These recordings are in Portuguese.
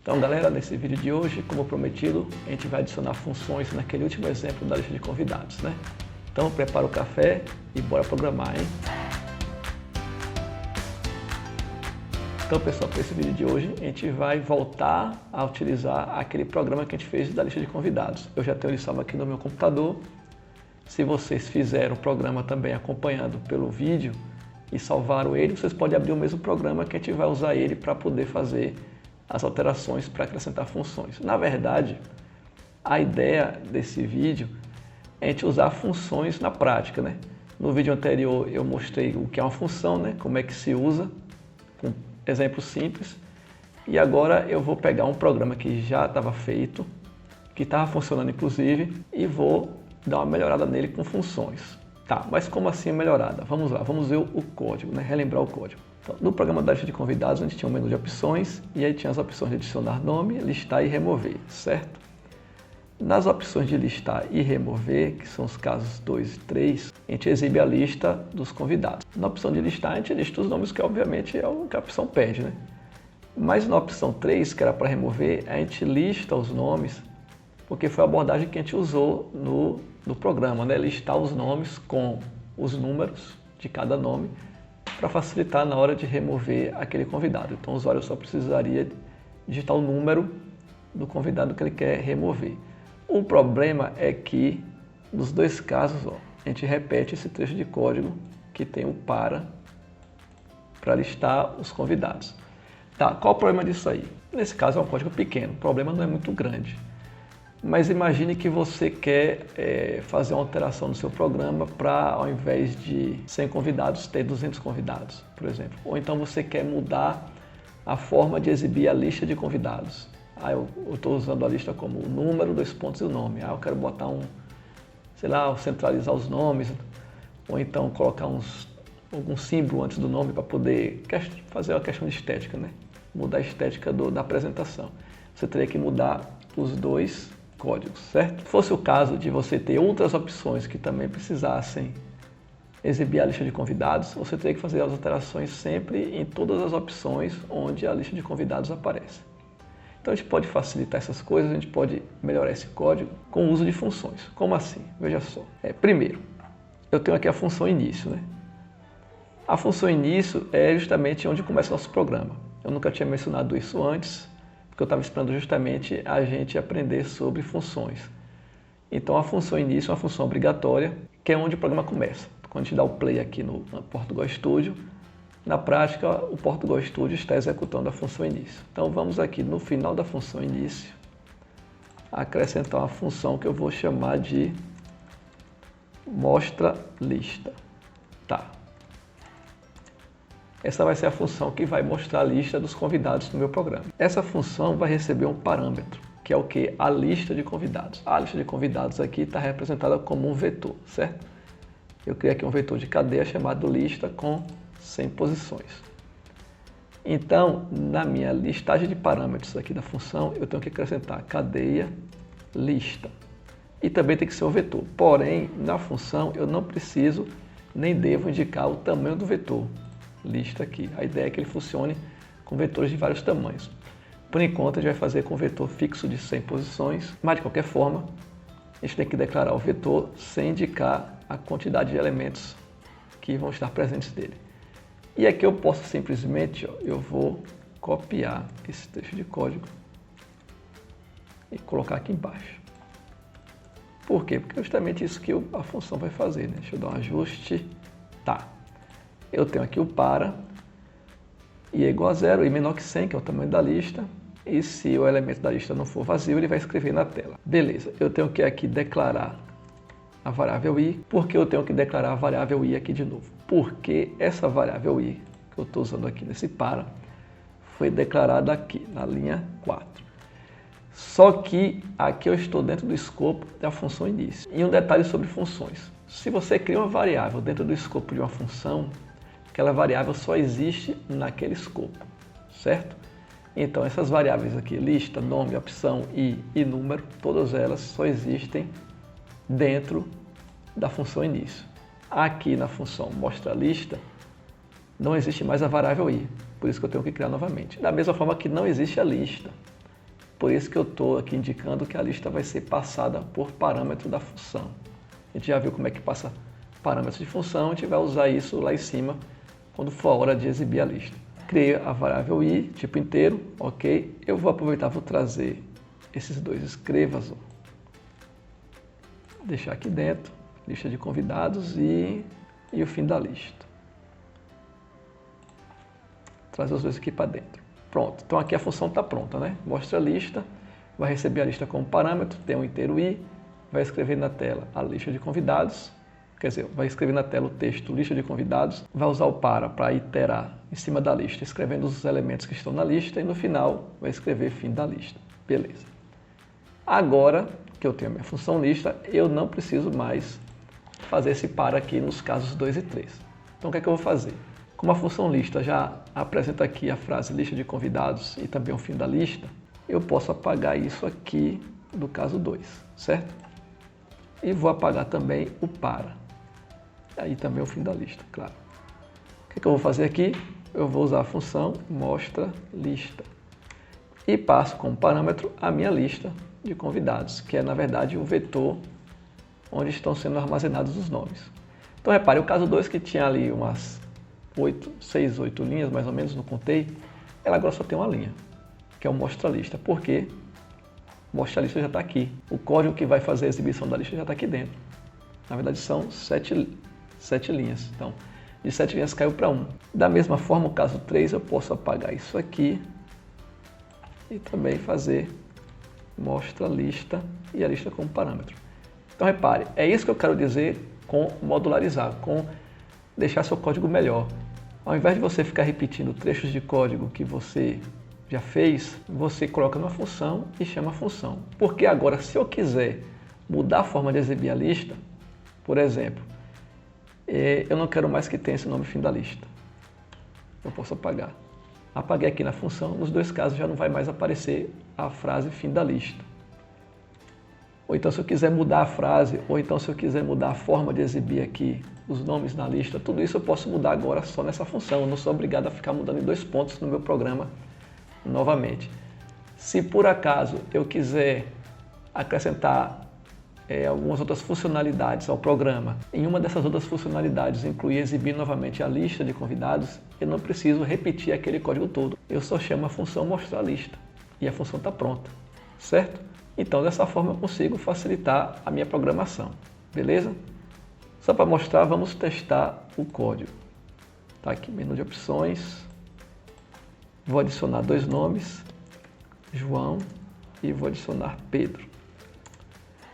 Então galera, nesse vídeo de hoje, como prometido, a gente vai adicionar funções naquele último exemplo da lista de convidados, né? Então prepara o café e bora programar, hein? Então pessoal, para esse vídeo de hoje, a gente vai voltar a utilizar aquele programa que a gente fez da lista de convidados. Eu já tenho ele salvo aqui no meu computador. Se vocês fizeram o programa também acompanhando pelo vídeo e salvaram ele, vocês podem abrir o mesmo programa que a gente vai usar ele para poder fazer as alterações para acrescentar funções. Na verdade, a ideia desse vídeo é a gente usar funções na prática, né? No vídeo anterior eu mostrei o que é uma função, né? Como é que se usa, com exemplos simples. E agora eu vou pegar um programa que já estava feito, que estava funcionando inclusive, e vou dar uma melhorada nele com funções. Tá, mas como assim melhorada? Vamos lá, vamos ver o código, né? Relembrar o código. Então, no programa da lista de convidados, a gente tinha um menu de opções e aí tinha as opções de adicionar nome, listar e remover, certo? Nas opções de listar e remover, que são os casos 2 e 3, a gente exibe a lista dos convidados. Na opção de listar, a gente lista os nomes, que obviamente é o que a opção pede, né? Mas na opção 3, que era para remover, a gente lista os nomes, porque foi a abordagem que a gente usou no programa, né? Listar os nomes com os números de cada nome para facilitar na hora de remover aquele convidado. Então o usuário só precisaria digitar o número do convidado que ele quer remover. O problema é que nos dois casos, ó, a gente repete esse trecho de código que tem o para listar os convidados. Tá, qual o problema disso aí? Nesse caso é um código pequeno, o problema não é muito grande. Mas imagine que você quer fazer uma alteração no seu programa para, ao invés de 100 convidados, ter 200 convidados, por exemplo. Ou então você quer mudar a forma de exibir a lista de convidados. Eu estou usando a lista como o número, 2 pontos e o nome. Eu quero botar centralizar os nomes, ou então colocar algum símbolo antes do nome para poder fazer uma questão de estética, né? Mudar a estética da apresentação. Você teria que mudar os dois códigos, certo? Se fosse o caso de você ter outras opções que também precisassem exibir a lista de convidados, você teria que fazer as alterações sempre em todas as opções onde a lista de convidados aparece. Então a gente pode facilitar essas coisas, a gente pode melhorar esse código com o uso de funções. Como assim? Veja só. Primeiro, eu tenho aqui a função início, né? A função início é justamente onde começa o nosso programa. Eu nunca tinha mencionado isso antes, porque eu estava esperando justamente a gente aprender sobre funções. Então a função início é uma função obrigatória, que é onde o programa começa. Quando a gente dá o play aqui no Portugal Studio, na prática o Portugal Studio está executando a função início. Então vamos aqui no final da função início, acrescentar uma função que eu vou chamar de mostra lista. Tá. Essa vai ser a função que vai mostrar a lista dos convidados no meu programa. Essa função vai receber um parâmetro, que é o que? A lista de convidados. A lista de convidados aqui está representada como um vetor, certo? Eu criei aqui um vetor de cadeia chamado lista com 100 posições. Então, na minha listagem de parâmetros aqui da função, eu tenho que acrescentar cadeia lista. E também tem que ser um vetor. Porém, na função, eu não preciso nem devo indicar o tamanho do vetor. Lista aqui. A ideia é que ele funcione com vetores de vários tamanhos. Por enquanto, a gente vai fazer com vetor fixo de 100 posições, mas de qualquer forma, a gente tem que declarar o vetor sem indicar a quantidade de elementos que vão estar presentes dele. E aqui eu posso simplesmente, eu vou copiar esse trecho de código e colocar aqui embaixo. Por quê? Porque é justamente isso que a função vai fazer, né? Deixa eu dar um ajuste. Tá. Eu tenho aqui o para, i é igual a 0, i menor que 100, que é o tamanho da lista, e se o elemento da lista não for vazio, ele vai escrever na tela. Beleza, eu tenho que aqui declarar a variável i. Por que eu tenho que declarar a variável i aqui de novo? Porque essa variável i, que eu estou usando aqui nesse para, foi declarada aqui, na linha 4. Só que aqui eu estou dentro do escopo da função início. E um detalhe sobre funções. Se você cria uma variável dentro do escopo de uma função, aquela variável só existe naquele escopo, certo? Então essas variáveis aqui, lista, nome, opção e número, todas elas só existem dentro da função início. Aqui na função mostra lista, não existe mais a variável i, por isso que eu tenho que criar novamente. Da mesma forma que não existe a lista. Por isso que eu estou aqui indicando que a lista vai ser passada por parâmetro da função. A gente já viu como é que passa parâmetros de função, a gente vai usar isso lá em cima quando for a hora de exibir a lista. Criei a variável i, tipo inteiro, ok. Eu vou aproveitar, vou trazer esses dois escrevas, deixar aqui dentro, lista de convidados e o fim da lista. Trazer os dois aqui para dentro. Pronto, então aqui a função está pronta, né? Mostra a lista, vai receber a lista como parâmetro, tem um inteiro i, vai escrever na tela a lista de convidados, quer dizer, vai escrever na tela o texto lista de convidados, vai usar o para iterar em cima da lista, escrevendo os elementos que estão na lista e no final vai escrever fim da lista. Beleza. Agora que eu tenho a minha função lista, eu não preciso mais fazer esse para aqui nos casos 2 e 3. Então o que é que eu vou fazer? Como a função lista já apresenta aqui a frase lista de convidados e também o fim da lista, eu posso apagar isso aqui do caso 2, certo? E vou apagar também o para. Aí também o fim da lista, claro. O que é que eu vou fazer aqui? Eu vou usar a função mostra lista. E passo como parâmetro a minha lista de convidados, que é na verdade o vetor onde estão sendo armazenados os nomes. Então repare, o caso 2 que tinha ali umas 6, 8 linhas, mais ou menos, não contei, ela agora só tem uma linha, que é o mostra lista. Por quê? Mostra lista já está aqui. O código que vai fazer a exibição da lista já está aqui dentro. Na verdade são 7 linhas. Então, de 7 linhas caiu para 1. Da mesma forma, o caso 3, eu posso apagar isso aqui e também fazer mostra lista e a lista como parâmetro. Então repare, é isso que eu quero dizer com modularizar, com deixar seu código melhor. Ao invés de você ficar repetindo trechos de código que você já fez, você coloca numa função e chama a função. Porque agora, se eu quiser mudar a forma de exibir a lista, por exemplo, eu não quero mais que tenha esse nome fim da lista. Eu posso apagar. Apaguei aqui na função, nos dois casos já não vai mais aparecer a frase fim da lista. Ou então se eu quiser mudar a frase, ou então se eu quiser mudar a forma de exibir aqui os nomes na lista, tudo isso eu posso mudar agora só nessa função. Eu não sou obrigado a ficar mudando em 2 pontos no meu programa novamente. Se por acaso eu quiser acrescentar algumas outras funcionalidades ao programa, em uma dessas outras funcionalidades incluir exibir novamente a lista de convidados, eu não preciso repetir aquele código todo. Eu só chamo a função mostrar lista e a função está pronta, certo? Então dessa forma eu consigo facilitar a minha programação, beleza? Só para mostrar, vamos testar o código. Tá aqui, menu de opções. Vou adicionar 2 nomes, João, e vou adicionar Pedro.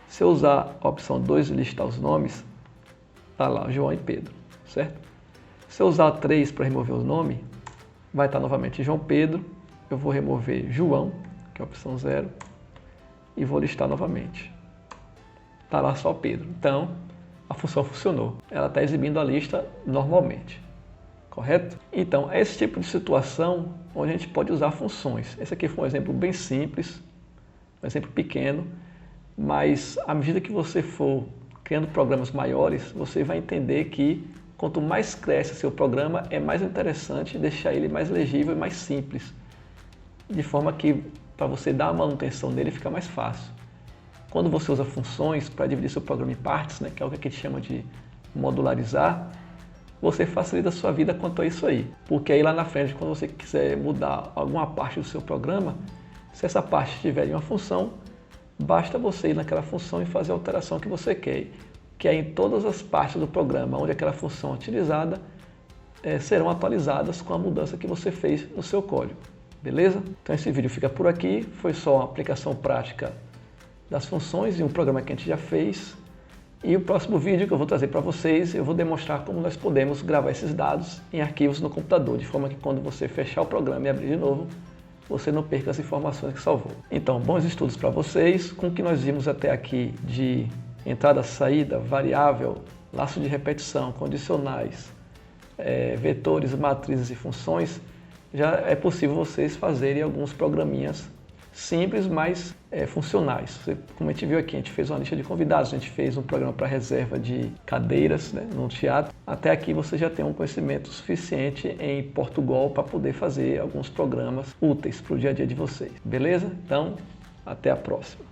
Se eu usar a opção 2 e listar os nomes, tá lá, João e Pedro, certo? Se eu usar 3 para remover o nome, vai estar novamente João Pedro. Eu vou remover João, que é a opção 0, e vou listar novamente. Tá lá só Pedro. Então, a função funcionou. Ela está exibindo a lista normalmente. Correto? Então, é esse tipo de situação onde a gente pode usar funções. Esse aqui foi um exemplo bem simples, um exemplo pequeno, mas à medida que você for criando programas maiores, você vai entender que quanto mais cresce seu programa, é mais interessante deixar ele mais legível e mais simples, de forma que para você dar a manutenção nele fica mais fácil. Quando você usa funções para dividir seu programa em partes, né, que é o que a gente chama de modularizar, você facilita a sua vida quanto a isso aí. Porque aí lá na frente, quando você quiser mudar alguma parte do seu programa, se essa parte estiver em uma função, basta você ir naquela função e fazer a alteração que você quer. Que aí em todas as partes do programa onde aquela função é utilizada, serão atualizadas com a mudança que você fez no seu código. Beleza? Então esse vídeo fica por aqui. Foi só uma aplicação prática das funções de um programa que a gente já fez. E o próximo vídeo que eu vou trazer para vocês, eu vou demonstrar como nós podemos gravar esses dados em arquivos no computador, de forma que quando você fechar o programa e abrir de novo, você não perca as informações que salvou. Então, bons estudos para vocês. Com o que nós vimos até aqui de entrada, saída, variável, laço de repetição, condicionais, vetores, matrizes e funções, já é possível vocês fazerem alguns programinhas simples, mas funcionais. Como a gente viu aqui, a gente fez uma lista de convidados, a gente fez um programa para reserva de cadeiras, né, no teatro. Até aqui você já tem um conhecimento suficiente em Portugal para poder fazer alguns programas úteis para o dia a dia de vocês. Beleza? Então, Até a próxima.